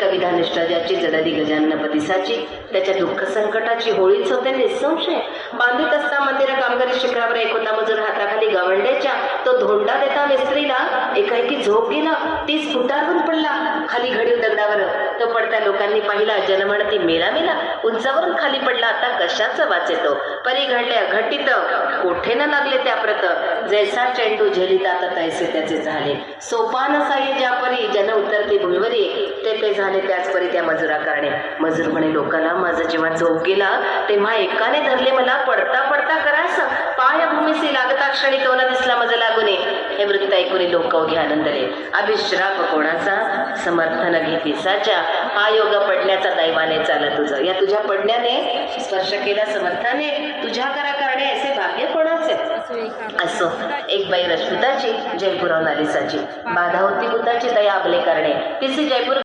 एक विधानिष्ठ ज्याची जडदी गजाननपतीसाची, त्याच्या दुःख संकटाची होळीच होते निसंशय. बांधित असता मंदिर कामगारी शिखरावर एक होता मजूर हाताखाली गवंड्याच्या, तो धोंडा देता मिस्त्रीला एकाएकी झोप गेला. 30 फुटावरून पडला खाली घडीव दगडावर. तो पडता लोकांनी पाहिला, जनमणती मेला मेला. उंचावरून खाली पडला, आता कशाचं वाचेतो. परी घडल्या घटित कोठे न लागले त्या प्रत, जैसा चेंडू झेलितात तैसे त्याचे झाले. सोपान साये ज्या परी जन उतरते भुईवरी, ते झाले त्याच परी त्या मजुरा कारणे. मजूर म्हणे लोकांना, माझा जेव्हा झोप गेला तेव्हा एकाने धरले मला पडता पडता करास, पाय भूमीसी लागता क्षणी तो न दिसला मज लागुने. हे वृत्त ऐकून लोक अवघे आनंदले. अभिश्राप कोणाचा, समर्थन घेती साच्या. हा योग पडण्याचा दैवाने चाल तुझं. या तुझ्या पडण्याने स्पर्श केला समर्थाने, तुझ्या करा कारणे असे भाग्य कोणाचे. असो एक बाई रश्मिताची, जयपुराहून आली साची. बाधा होती बुद्धाची दया आपले करणे. तिचे जयपूर